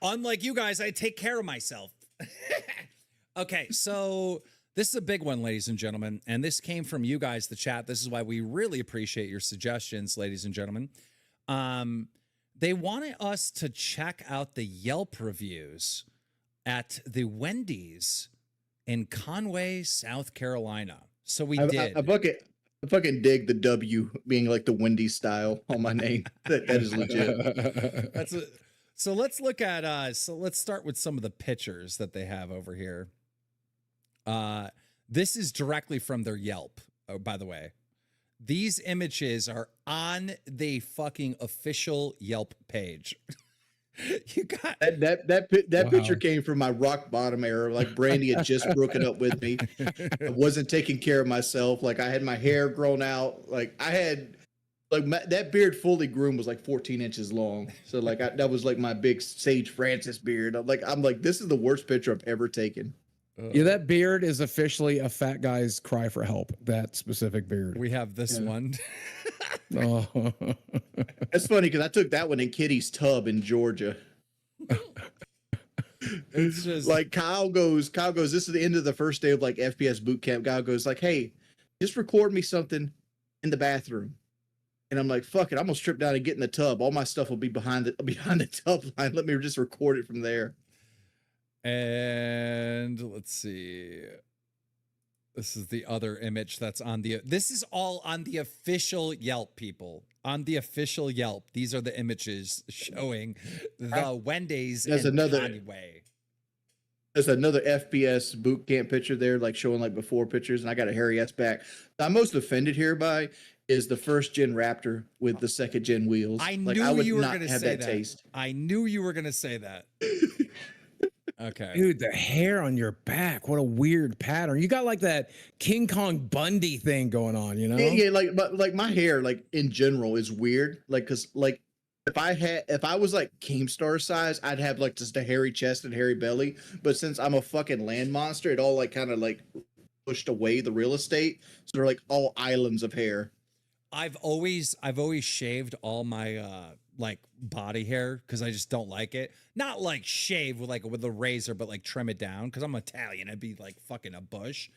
Unlike you guys, I take care of myself. Okay, so this is a big one, ladies and gentlemen, and this came from you guys, the chat. This is why we really appreciate your suggestions, ladies and gentlemen. They wanted us to check out the Yelp reviews at the Wendy's in Conway, South Carolina. So we did. I fucking dig the W being like the Wendy's style on my name. That is legit. So let's look at so let's start with some of the pictures that they have over here. This is directly from their Yelp. Oh, by the way, these images are on the fucking official Yelp page. You got that picture came from my rock bottom era. Like Brandy had just broken up with me. I wasn't taking care of myself. Like I had my hair grown out. Like I had that beard fully groomed was like 14 inches long. So like that was like my big Sage Francis beard. I'm like, this is the worst picture I've ever taken. Yeah, that beard is officially a fat guy's cry for help. That specific beard. We have this one. Oh. That's funny because I took that one in Kitty's tub in Georgia. It's just like Kyle goes, this is the end of the first day of like FPS boot camp. Kyle goes like, hey, just record me something in the bathroom. And I'm like, fuck it, I'm gonna strip down and get in the tub. All my stuff will be behind the tub line. Let me just record it from there. And let's see. This is the other image that's on the. This is all on the official Yelp, people. On the official Yelp, these are the images showing the Wendy's in Conway. There's another FPS boot camp picture there, like showing like before pictures, and I got a hairy ass back. I'm most offended hereby is the first gen Raptor with the second gen wheels. I knew you were going to say that. Taste. I knew you were going to say that. Okay. Dude, the hair on your back. What a weird pattern. You got like that King Kong Bundy thing going on, you know? Yeah, but like my hair, like in general, is weird. Like, cause like if I was like Keemstar size, I'd have like just a hairy chest and hairy belly. But since I'm a fucking land monster, it all like kind of like pushed away the real estate. So they're like all islands of hair. I've always shaved all my like body hair because I just don't like it. Not like shave with a razor, but like trim it down because I'm Italian. I'd be like fucking a bush.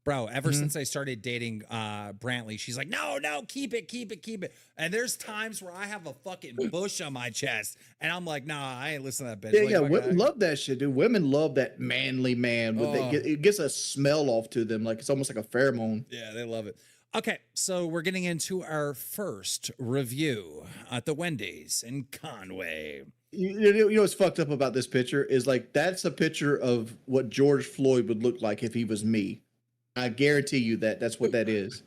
Bro, ever since I started dating Brantley, she's like, no, keep it. And there's times where I have a fucking bush on my chest, and I'm like, nah, I ain't listening to that bitch. Yeah, women love that shit, dude. Women love that manly man. It gets a smell off to them, like it's almost like a pheromone. Yeah, they love it. Okay, so we're getting into our first review at the Wendy's in Conway. You know what's fucked up about this picture is like that's a picture of what George Floyd would look like if he was me. I guarantee you that's what that is.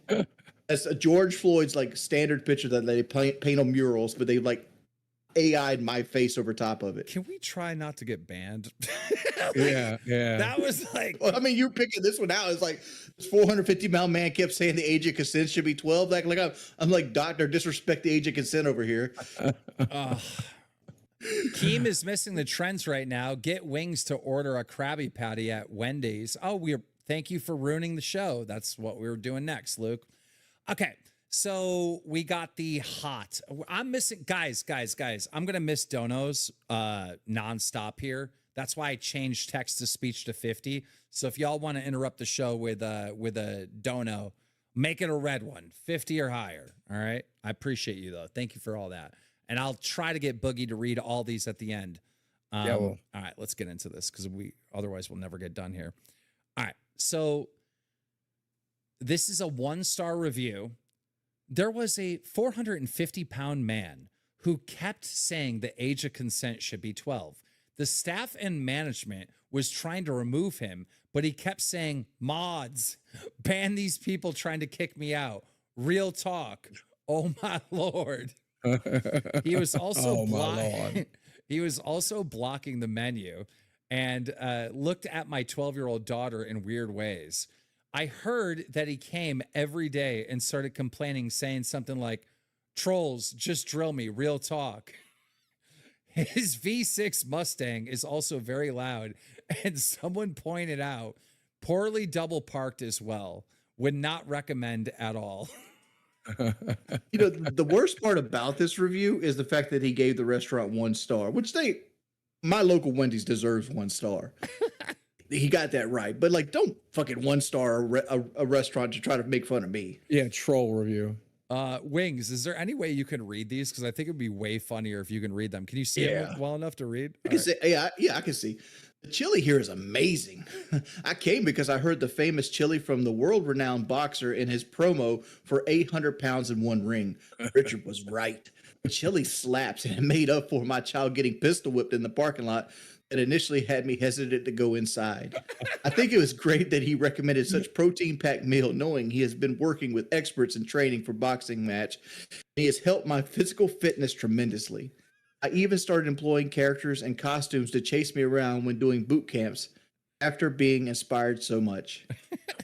That's a George Floyd's like standard picture that they paint on murals, but they like AI'd my face over top of it. Can we try not to get banned? Yeah. That was like. Well, I mean, you're picking this one out. It's like this 450-pound man kept saying the age of consent should be 12. Like I'm like, doctor, disrespect the age of consent over here. Keem is missing the trends right now. Get wings to order a Krabby Patty at Wendy's. Oh, thank you for ruining the show. That's what we were doing next, Luke. Okay, so we got the hot. I'm missing, guys. I'm gonna miss Dono's nonstop here. That's why I changed text to speech to 50. So if y'all want to interrupt the show with a Dono, make it a red one, 50 or higher. All right, I appreciate you though. Thank you for all that, and I'll try to get Boogie to read all these at the end. Yeah. All right, let's get into this because otherwise we'll never get done here. All right. So this is a 1-star review. There was a 450-pound man who kept saying the age of consent should be 12. The staff and management was trying to remove him, but he kept saying, mods, ban these people trying to kick me out. Real talk. Oh, my Lord. He was also he was also blocking the menu and looked at my 12-year-old daughter in weird ways. I heard that he came every day and started complaining, saying something like, trolls, just drill me, real talk. His V6 Mustang is also very loud, and someone pointed out, poorly double parked as well. Would not recommend at all. You know, the worst part about this review is the fact that he gave the restaurant 1 star, which my local Wendy's deserves 1 star. He got that right, but like, don't fucking 1 star a restaurant to try to make fun of me. Yeah, troll review. Wings, is there any way you can read these? Because I think it'd be way funnier if you can read them. Can you see them well enough to read? I can see, yeah, I can see. The chili here is amazing. I came because I heard the famous chili from the world-renowned boxer in his promo for 800 pounds in 1 ring. Richard was right. The chili slaps, and it made up for my child getting pistol whipped in the parking lot that initially had me hesitant to go inside. I think it was great that he recommended such protein-packed meal, knowing he has been working with experts in training for boxing match. He has helped my physical fitness tremendously. I even started employing characters and costumes to chase me around when doing boot camps after being inspired so much.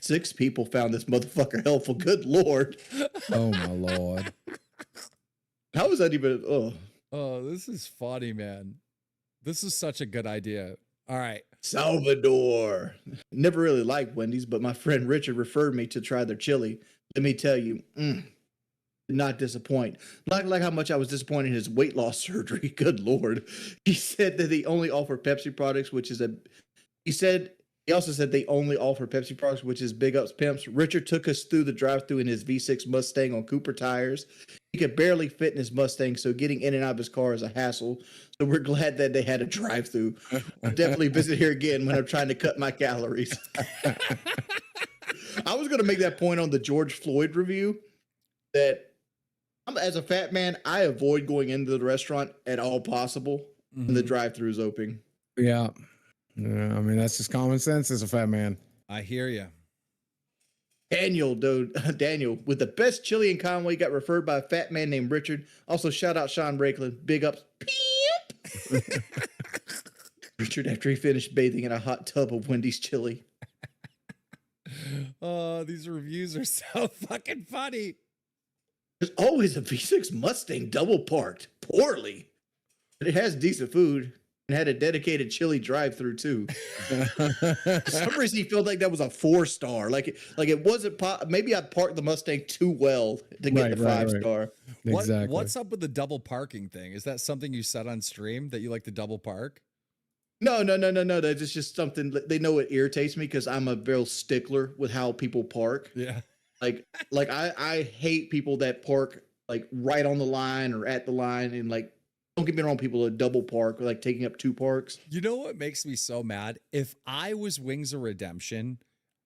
6 people found this motherfucker helpful. Good Lord. Oh, my Lord. How was that even? Oh, this is funny, man. This is such a good idea. All right. Salvador. Never really liked Wendy's, but my friend Richard referred me to try their chili. Let me tell you, did not disappoint. Not like how much I was disappointed in his weight loss surgery. Good Lord. He said that they only offer Pepsi products, which is he also said they only offer Pepsi products, which is big ups pimps. Richard took us through the drive-thru in his V6 Mustang on Cooper tires. He could barely fit in his Mustang, so getting in and out of his car is a hassle. So we're glad that they had a drive-thru. I'll definitely visit here again when I'm trying to cut my calories. I was going to make that point on the George Floyd review that as a fat man, I avoid going into the restaurant at all possible when the drive-thru is open. Yeah. I mean, that's just common sense as a fat man. I hear you. Daniel, with the best chili in Conway, got referred by a fat man named Richard. Also, shout out Sean Brakeland. Big ups. Peep. Richard, after he finished bathing in a hot tub of Wendy's chili. Oh, these reviews are so fucking funny. There's always a V6 Mustang double parked poorly, but it has decent food. And had a dedicated chili drive-through too. For some reason, he felt like that was a 4-star. Like it wasn't. Maybe I parked the Mustang too well to get the 5-star. Exactly. What's up with the double parking thing? Is that something you said on stream that you like to double park? No. That's just something they know it irritates me because I'm a real stickler with how people park. Yeah. Like I hate people that park like right on the line or at the line and like. Don't get me wrong, people that double park or like taking up 2 parks. You know what makes me so mad? If I was Wings of Redemption,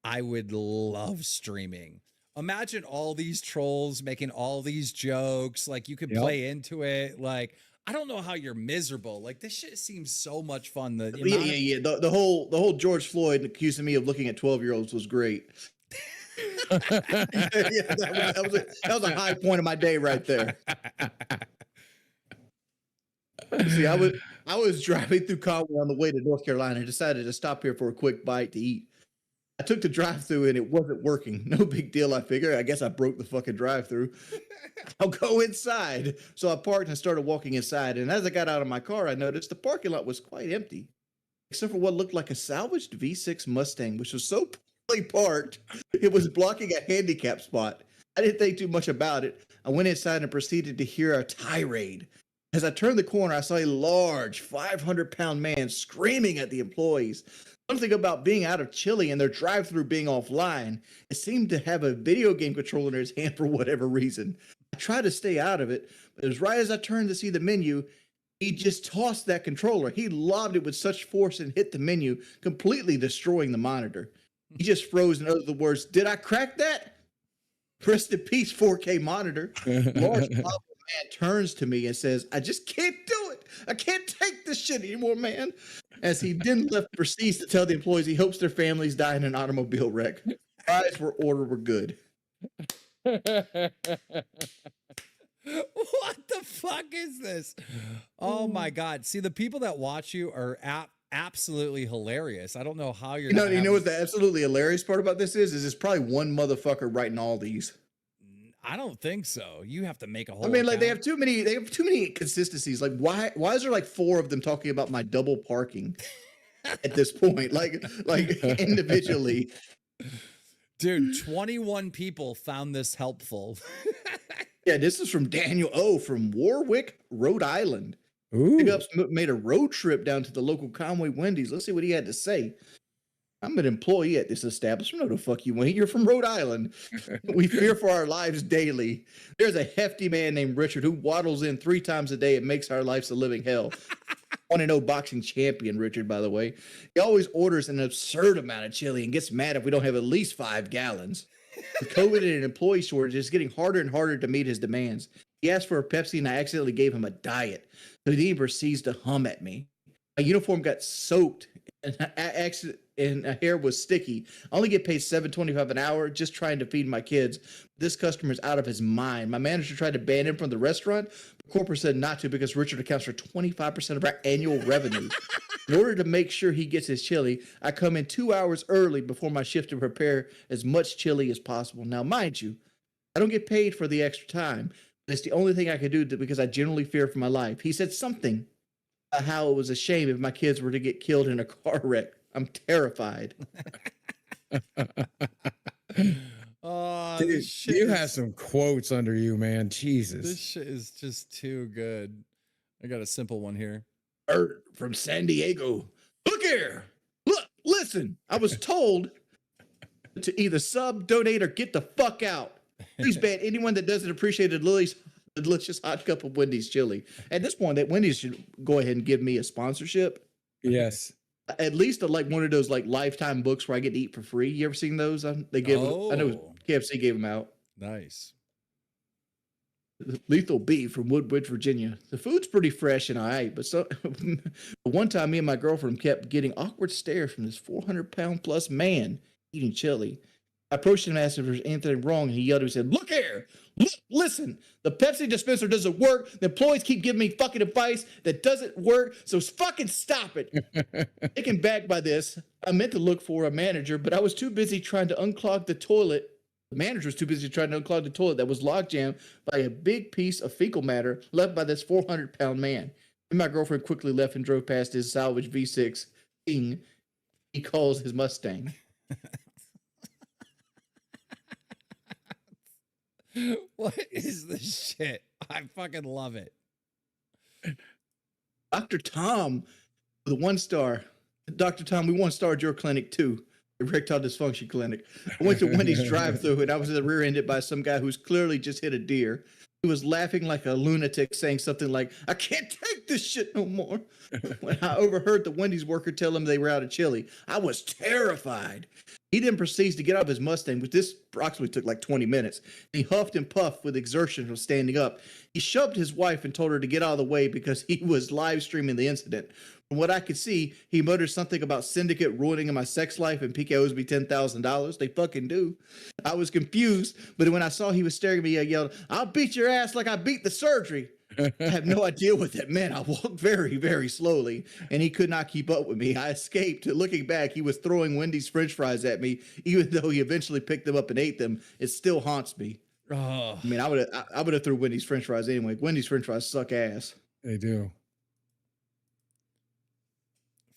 I would love streaming. Imagine all these trolls making all these jokes. Like you could play into it. Like, I don't know how you're miserable. Like this shit seems so much fun. The The whole George Floyd accusing me of looking at 12-year-olds was great. That was a high point of my day right there. See, I was driving through Conway on the way to North Carolina and decided to stop here for a quick bite to eat. I took the drive-thru and it wasn't working. No big deal, I figure. I guess I broke the fucking drive-thru. I'll go inside. So I parked and started walking inside. And as I got out of my car, I noticed the parking lot was quite empty, except for what looked like a salvaged V6 Mustang, which was so poorly parked, it was blocking a handicap spot. I didn't think too much about it. I went inside and proceeded to hear a tirade. As I turned the corner, I saw a large 500-pound man screaming at the employees. Something about being out of chili and their drive-thru being offline. It seemed to have a video game controller in his hand for whatever reason. I tried to stay out of it, but it was right as I turned to see the menu, he just tossed that controller. He lobbed it with such force and hit the menu, completely destroying the monitor. He just froze and uttered the words, "Did I crack that?" Rest in peace, 4K monitor. Large man turns to me and says, "I just can't do it. I can't take this shit anymore, man." As he then proceeds to tell the employees he hopes their families die in an automobile wreck. Fries were ordered were good. What the fuck is this? Oh my God. See, the people that watch you are absolutely hilarious. I don't know how you're You know what the absolutely hilarious part about this is there's probably one motherfucker writing all these. I don't think so. You have to make a whole. I mean, like they have too many consistencies. Like why is there like 4 of them talking about my double parking at this point? Like individually. Dude, 21 people found this helpful. Yeah, this is from Daniel O from Warwick, Rhode Island. Ooh. Big Ups made a road trip down to the local Conway Wendys. Let's see what he had to say. I'm an employee at this establishment. No, the fuck you ain't. You're from Rhode Island. We fear for our lives daily. There's a hefty man named Richard who waddles in 3 times a day and makes our lives a living hell. 1-0 boxing champion, Richard, by the way. He always orders an absurd amount of chili and gets mad if we don't have at least 5 gallons. With COVID and an employee shortage, it's getting harder and harder to meet his demands. He asked for a Pepsi and I accidentally gave him a diet. So he proceeds to hum at me. My uniform got soaked and my hair was sticky. I only get paid $7.25 an hour just trying to feed my kids. This customer's out of his mind. My manager tried to ban him from the restaurant, but corporate said not to because Richard accounts for 25% of our annual revenues. In order to make sure he gets his chili, I come in 2 hours early before my shift to prepare as much chili as possible. Now, mind you, I don't get paid for the extra time. It's the only thing I can do because I generally fear for my life. He said something about how it was a shame if my kids were to get killed in a car wreck. I'm terrified. Oh, Dude, this shit you is- have some quotes under you, man. Jesus. This shit is just too good. I got a simple one here. From San Diego. Look here. Look, listen. I was told to either sub, donate, or get the fuck out. Please ban anyone that doesn't appreciate Lily's delicious hot cup of Wendy's chili. At this point, that Wendy's should go ahead and give me a sponsorship. Yes. At least like one of those like lifetime books where I get to eat for free. You ever seen those? They give. I know KFC gave them out. Nice. Lethal Beef from Woodbridge, Virginia. The food's pretty fresh and all right, but so one time me and my girlfriend kept getting awkward stares from this 400-pound plus man eating chili. I approached him and asked if there was anything wrong, and he yelled at me and said, "Look here, look, listen, the Pepsi dispenser doesn't work. The employees keep giving me fucking advice that doesn't work, so fucking stop it." Taken back by this, I meant to look for a manager, but I was too busy trying to unclog the toilet. The manager was too busy trying to unclog the toilet that was logjammed by a big piece of fecal matter left by this 400-pound man. And my girlfriend quickly left and drove past his salvage V6 thing he calls his Mustang. What is this shit? I fucking love it. Dr. Tom, the 1-star. Dr. Tom, we 1-starred your clinic too. Erectile dysfunction clinic. I went to Wendy's drive-thru and I was rear-ended by some guy who's clearly just hit a deer. He was laughing like a lunatic, saying something like, "I can't take this shit no more." When I overheard the Wendy's worker tell him they were out of chili, I was terrified. He then proceeds to get out of his Mustang, which this approximately took like 20 minutes. He huffed and puffed with exertion from standing up. He shoved his wife and told her to get out of the way because he was live streaming the incident. From what I could see, he muttered something about syndicate ruining my sex life and PK owes me $10,000. They fucking do. I was confused, but when I saw he was staring at me, I yelled, "I'll beat your ass like I beat the surgery." I have no idea what that meant. I walked very, very slowly, and he could not keep up with me. I escaped. Looking back, he was throwing Wendy's French fries at me. Even though he eventually picked them up and ate them, it still haunts me. Oh, I mean, I would have threw Wendy's French fries anyway. Wendy's French fries suck ass. They do.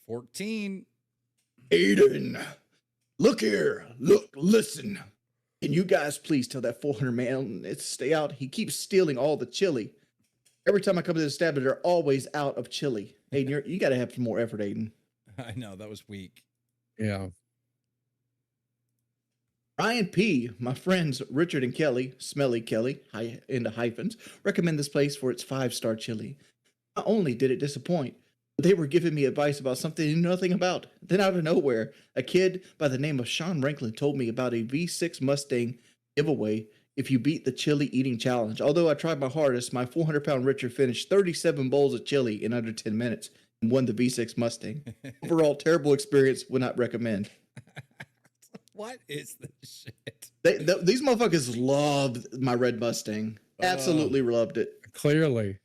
14. Aiden, look here. Look, listen. Can you guys please tell that 400 man to stay out? He keeps stealing all the chili. Every time I come to the establishment, they're always out of chili. Aiden, you got to have some more effort, Aiden. I know, that was weak. Yeah. Ryan P., my friends Richard and Kelly, Smelly Kelly, into hyphens, recommend this place for its 5-star chili. Not only did it disappoint, but they were giving me advice about something I knew nothing about. Then out of nowhere, a kid by the name of Sean Ranklin told me about a V6 Mustang giveaway if you beat the chili eating challenge. Although I tried my hardest, my 400-pound Richard finished 37 bowls of chili in under 10 minutes and won the V6 Mustang. Overall, terrible experience, would not recommend. What is this shit? These motherfuckers loved my red Mustang. Absolutely loved it. Clearly.